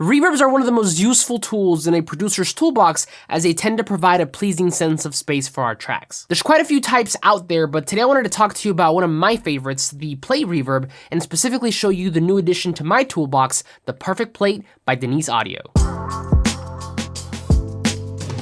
Reverbs are one of the most useful tools in a producer's toolbox as they tend to provide a pleasing sense of space for our tracks. There's quite a few types out there, but today I wanted to talk to you about one of my favorites, the plate reverb, and specifically show you the new addition to my toolbox, the Perfect Plate by Denise Audio.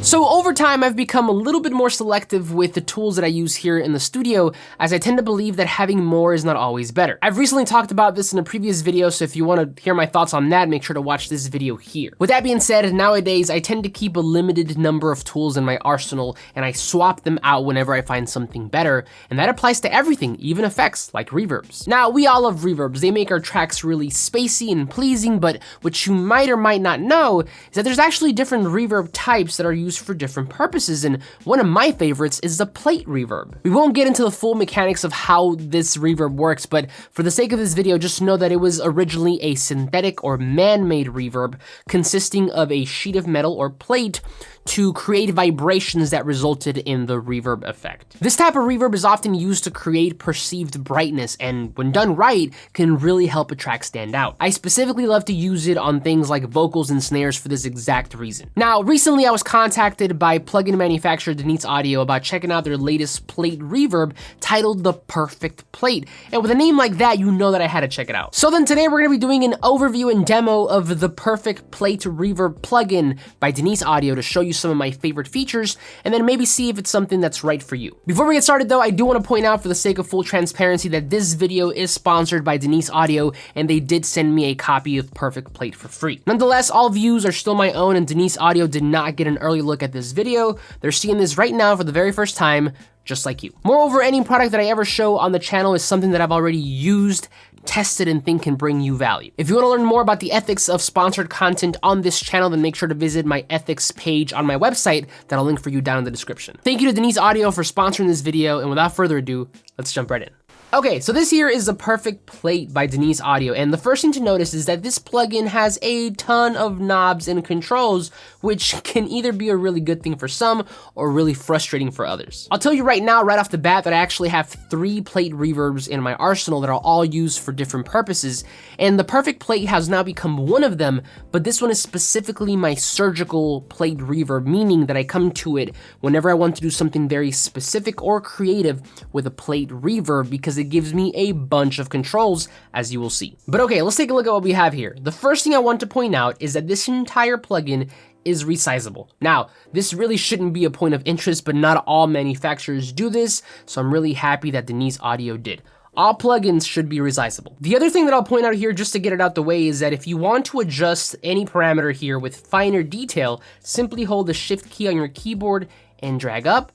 So over time, I've become a little bit more selective with the tools that I use here in the studio, as I tend to believe that having more is not always better. I've recently talked about this in a previous video, so if you want to hear my thoughts on that, make sure to watch this video here. With that being said, nowadays I tend to keep a limited number of tools in my arsenal, and I swap them out whenever I find something better, and that applies to everything, even effects like reverbs. Now, we all love reverbs. They make our tracks really spacey and pleasing, but what you might or might not know is that there's actually different reverb types that are used for different purposes, and one of my favorites is the plate reverb. We won't get into the full mechanics of how this reverb works, but for the sake of this video, just know that it was originally a synthetic or man-made reverb consisting of a sheet of metal or plate to create vibrations that resulted in the reverb effect. This type of reverb is often used to create perceived brightness, and when done right, can really help a track stand out. I specifically love to use it on things like vocals and snares for this exact reason. Now, recently I was contacted by plugin manufacturer Denise Audio about checking out their latest plate reverb titled the Perfect Plate, and with a name like that, you know that I had to check it out. So then today we're gonna be doing an overview and demo of the Perfect Plate reverb plugin by Denise Audio to show you some of my favorite features, and then maybe see if it's something that's right for you. Before we get started though, I do want to point out for the sake of full transparency that this video is sponsored by Denise Audio, and they did send me a copy of Perfect Plate for free. Nonetheless, all views are still my own, and Denise Audio did not get an early look at this video. They're seeing this right now for the very first time, just like you. Moreover, any product that I ever show on the channel is something that I've already used, tested, and think can bring you value. If you want to learn more about the ethics of sponsored content on this channel, then make sure to visit my ethics page on my website that I'll link for you down in the description. Thank you to Denise Audio for sponsoring this video, and without further ado, let's jump right in. Okay, so this here is the Perfect Plate by Denise Audio, and the first thing to notice is that this plugin has a ton of knobs and controls, which can either be a really good thing for some or really frustrating for others. I'll tell you right now, right off the bat, that I actually have 3 plate reverbs in my arsenal that are all used for different purposes, and the Perfect Plate has now become one of them, but this one is specifically my surgical plate reverb, meaning that I come to it whenever I want to do something very specific or creative with a plate reverb, because it gives me a bunch of controls, as you will see. But okay, let's take a look at what we have here. The first thing I want to point out is that this entire plugin is resizable. Now, this really shouldn't be a point of interest, but not all manufacturers do this, so I'm really happy that Denise Audio did. All plugins should be resizable. The other thing that I'll point out here, just to get it out the way, is that if you want to adjust any parameter here with finer detail, simply hold the Shift key on your keyboard and drag up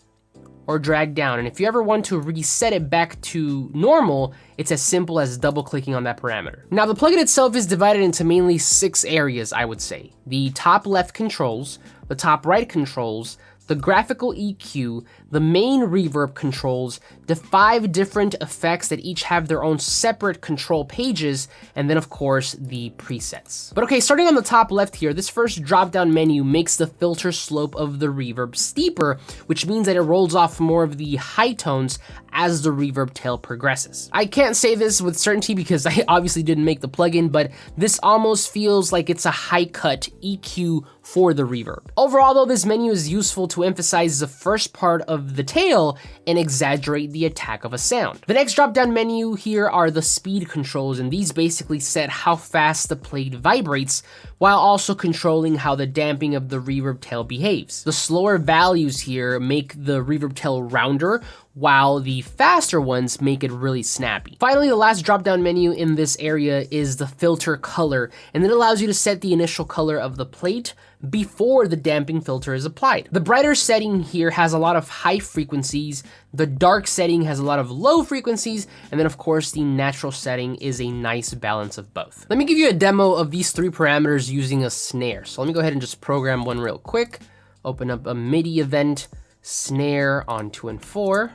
or drag down. And if you ever want to reset it back to normal, it's as simple as double clicking on that parameter. Now, the plugin itself is divided into mainly 6 areas, I would say. The top left controls, the top right controls, the graphical EQ, the main reverb controls, the 5 different effects that each have their own separate control pages, and then of course the presets. But okay, starting on the top left here, this first drop-down menu makes the filter slope of the reverb steeper, which means that it rolls off more of the high tones as the reverb tail progresses. I can't say this with certainty because I obviously didn't make the plugin, but this almost feels like it's a high-cut EQ for the reverb. Overall though, this menu is useful to emphasize the first part of the tail and exaggerate the attack of a sound. The next drop-down menu here are the speed controls, and these basically set how fast the plate vibrates, while also controlling how the damping of the reverb tail behaves. The slower values here make the reverb tail rounder, while the faster ones make it really snappy. Finally, the last drop-down menu in this area is the filter color, and it allows you to set the initial color of the plate before the damping filter is applied. The brighter setting here has a lot of high frequencies, the dark setting has a lot of low frequencies, and then of course the natural setting is a nice balance of both. Let me give you a demo of these 3 parameters using a snare. So let me go ahead and just program one real quick. Open up a MIDI event, snare on 2 and 4.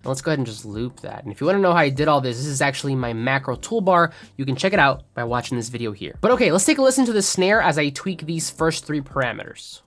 Now let's go ahead and just loop that. And if you want to know how I did all this, this is actually my macro toolbar. You can check it out by watching this video here. But okay, let's take a listen to the snare as I tweak these first 3 parameters.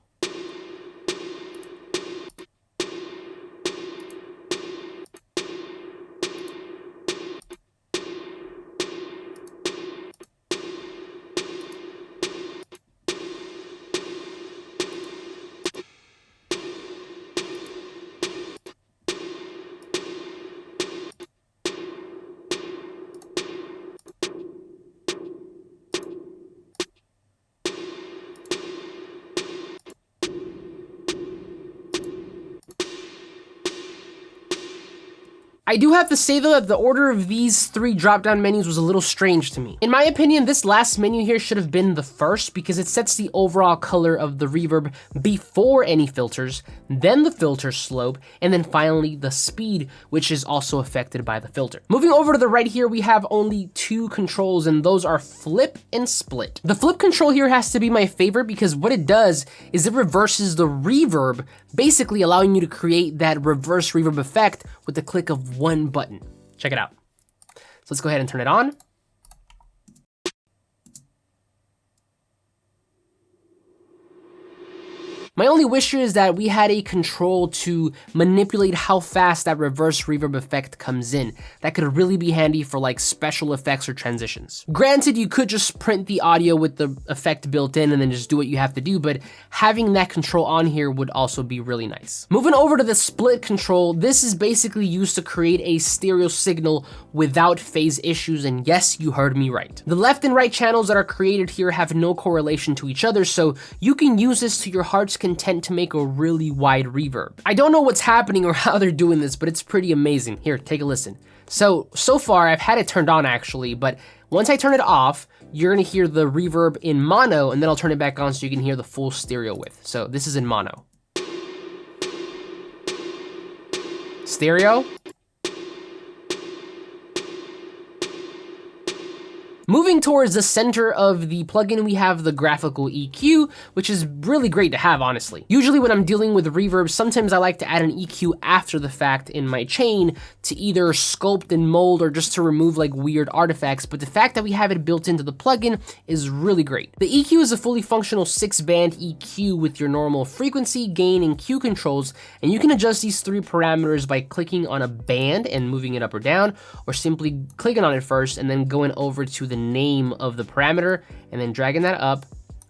I do have to say though that the order of these 3 drop-down menus was a little strange to me. In my opinion, this last menu here should have been the first because it sets the overall color of the reverb before any filters, then the filter slope, and then finally the speed, which is also affected by the filter. Moving over to the right here, we have only 2 controls, and those are flip and split. The flip control here has to be my favorite because what it does is it reverses the reverb, basically allowing you to create that reverse reverb effect with the click of one button. Check it out. So let's go ahead and turn it on. My only wish here is that we had a control to manipulate how fast that reverse reverb effect comes in. That could really be handy for like special effects or transitions. Granted, you could just print the audio with the effect built in and then just do what you have to do, but having that control on here would also be really nice. Moving over to the split control, this is basically used to create a stereo signal without phase issues, and yes, you heard me right. The left and right channels that are created here have no correlation to each other, so you can use this to your heart's content to make a really wide reverb. I don't know what's happening or how they're doing this, but it's pretty amazing. Here, take a listen. So far I've had it turned on actually, but once I turn it off, you're gonna hear the reverb in mono, and then I'll turn it back on so you can hear the full stereo width. So this is in mono. Stereo. Moving towards the center of the plugin, we have the Graphical EQ, which is really great to have, honestly. Usually when I'm dealing with reverb, sometimes I like to add an EQ after the fact in my chain to either sculpt and mold or just to remove like weird artifacts, but the fact that we have it built into the plugin is really great. The EQ is a fully functional 6-band EQ with your normal frequency, gain, and Q controls, and you can adjust these 3 parameters by clicking on a band and moving it up or down, or simply clicking on it first and then going over to the name of the parameter and then dragging that up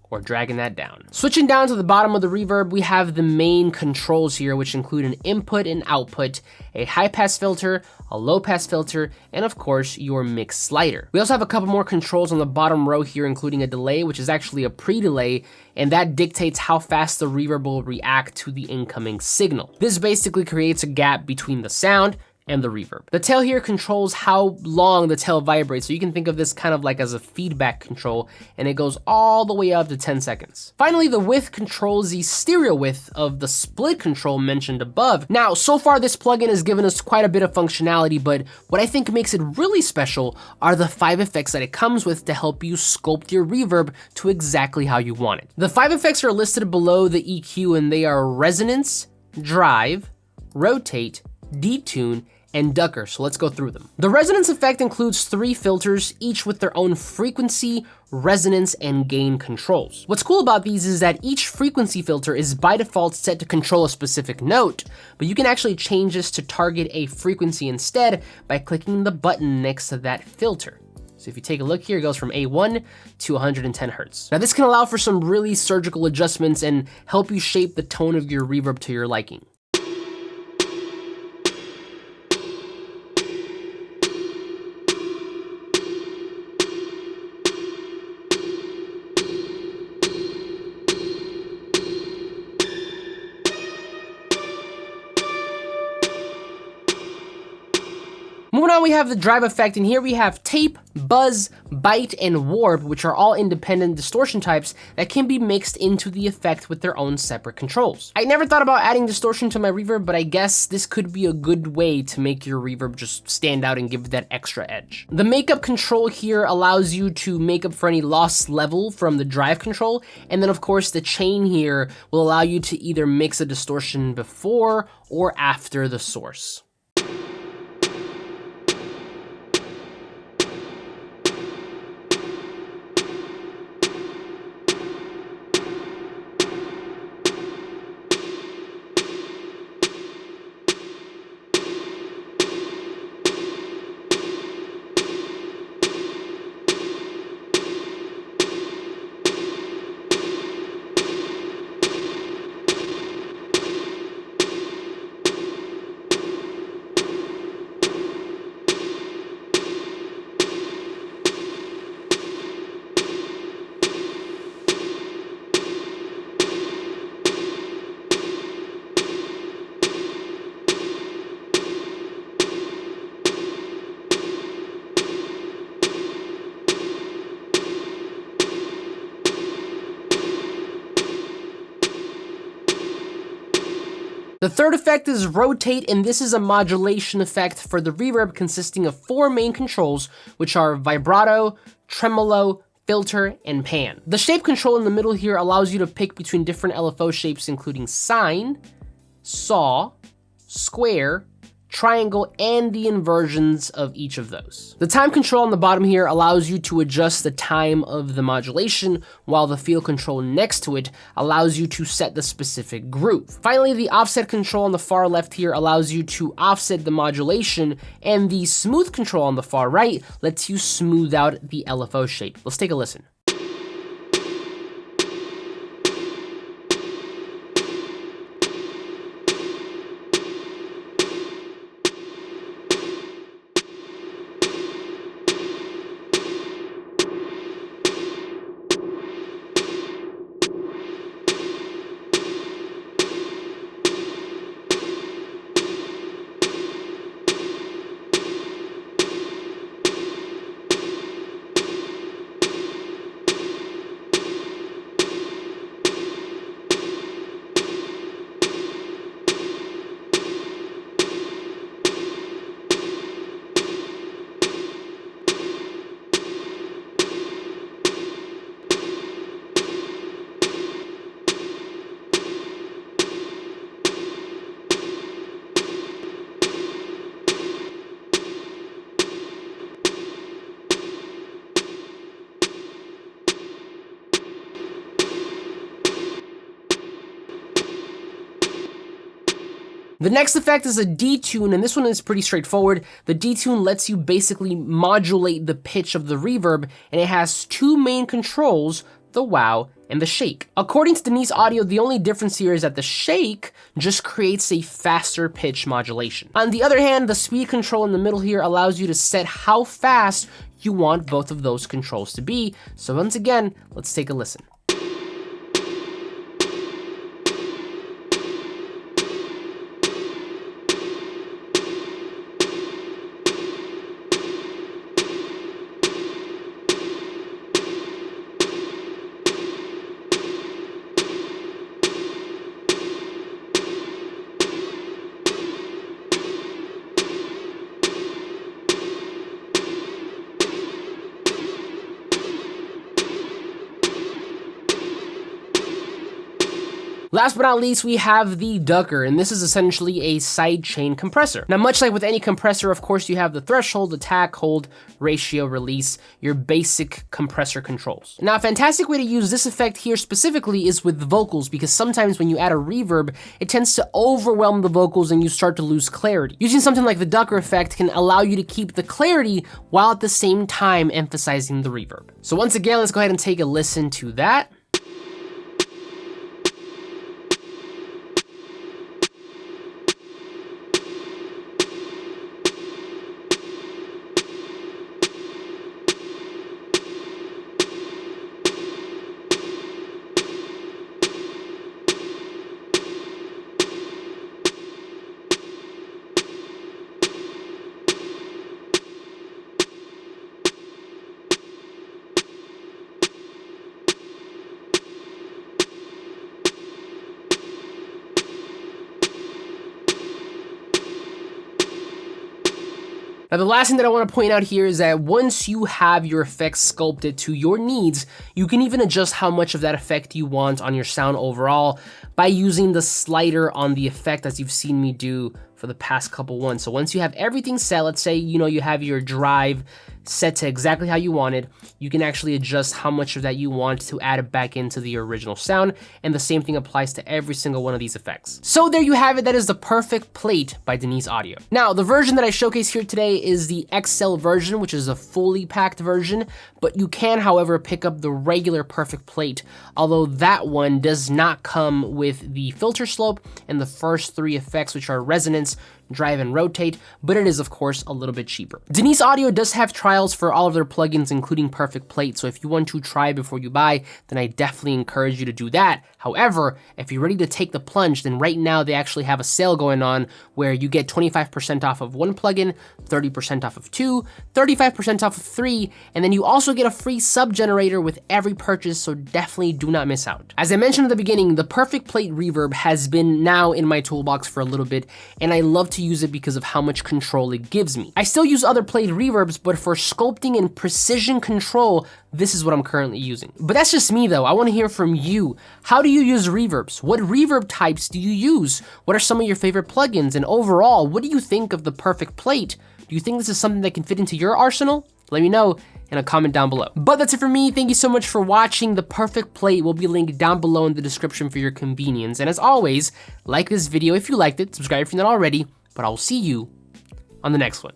or dragging that down. Switching down to the bottom of the reverb, we have the main controls here, which include an input and output, a high pass filter, a low pass filter, and of course your mix slider. We also have a couple more controls on the bottom row here, including a delay, which is actually a pre-delay, and that dictates how fast the reverb will react to the incoming signal. This basically creates a gap between the sound and the reverb. The tail here controls how long the tail vibrates, so you can think of this kind of like as a feedback control, and it goes all the way up to 10 seconds. Finally, the width controls the stereo width of the split control mentioned above. Now, so far this plugin has given us quite a bit of functionality, but what I think makes it really special are the 5 effects that it comes with to help you sculpt your reverb to exactly how you want it. The 5 effects are listed below the EQ, and they are resonance, drive, rotate, detune, and ducker, so let's go through them. The resonance effect includes 3 filters, each with their own frequency, resonance, and gain controls. What's cool about these is that each frequency filter is by default set to control a specific note, but you can actually change this to target a frequency instead by clicking the button next to that filter. So if you take a look here, it goes from A1 to 110 Hertz. Now this can allow for some really surgical adjustments and help you shape the tone of your reverb to your liking. Moving on, we have the drive effect, and here we have tape, buzz, bite, and warp, which are all independent distortion types that can be mixed into the effect with their own separate controls. I never thought about adding distortion to my reverb, but I guess this could be a good way to make your reverb just stand out and give that extra edge. The makeup control here allows you to make up for any lost level from the drive control, and then of course the chain here will allow you to either mix a distortion before or after the source. The third effect is rotate, and this is a modulation effect for the reverb consisting of 4 main controls, which are vibrato, tremolo, filter, and pan. The shape control in the middle here allows you to pick between different LFO shapes, including sine, saw, square, triangle, and the inversions of each of those. The time control on the bottom here allows you to adjust the time of the modulation, while the feel control next to it allows you to set the specific groove. Finally, the offset control on the far left here allows you to offset the modulation, and the smooth control on the far right lets you smooth out the LFO shape. Let's take a listen. The next effect is a detune, and this one is pretty straightforward. The detune lets you basically modulate the pitch of the reverb, and it has 2 main controls, the wow and the shake. According to Denise Audio, the only difference here is that the shake just creates a faster pitch modulation. On the other hand, the speed control in the middle here allows you to set how fast you want both of those controls to be. So once again, let's take a listen. Last but not least, we have the ducker, and this is essentially a sidechain compressor. Now, much like with any compressor, of course, you have the threshold, attack, hold, ratio, release, your basic compressor controls. Now, a fantastic way to use this effect here specifically is with vocals, because sometimes when you add a reverb, it tends to overwhelm the vocals and you start to lose clarity. Using something like the ducker effect can allow you to keep the clarity while at the same time emphasizing the reverb. So once again, let's go ahead and take a listen to that. Now, the last thing that I want to point out here is that once you have your effects sculpted to your needs, you can even adjust how much of that effect you want on your sound overall by using the slider on the effect, as you've seen me do for the past couple ones. So once you have everything set, let's say, you have your drive set to exactly how you want it, you can actually adjust how much of that you want to add it back into the original sound, and the same thing applies to every single one of these effects. So there you have it, that is the Perfect Plate by Denise Audio. Now, the version that I showcase here today is the XL version, which is a fully packed version, but you can, however, pick up the regular Perfect Plate, although that one does not come with the filter slope and the first 3 effects, which are resonance, drive and rotate, but it is of course a little bit cheaper. Denise Audio does have trials for all of their plugins, including Perfect Plate, so if you want to try before you buy, then I definitely encourage you to do that. However, if you're ready to take the plunge, then right now they actually have a sale going on where you get 25% off of one plugin, 30% off of two, 35% off of three, and then you also get a free sub generator with every purchase, so definitely do not miss out. As I mentioned at the beginning, the Perfect Plate reverb has been now in my toolbox for a little bit, and I love to use it because of how much control it gives me. I still use other plate reverbs, but for sculpting and precision control, this is what I'm currently using. But that's just me though. I want to hear from you. How do you use reverbs? What reverb types do you use? What are some of your favorite plugins? And overall, what do you think of the Perfect Plate? Do you think this is something that can fit into your arsenal? Let me know in a comment down below. But that's it for me. Thank you so much for watching. The Perfect Plate will be linked down below in the description for your convenience. And as always, like this video if you liked it, subscribe if you're not already, but I'll see you on the next one.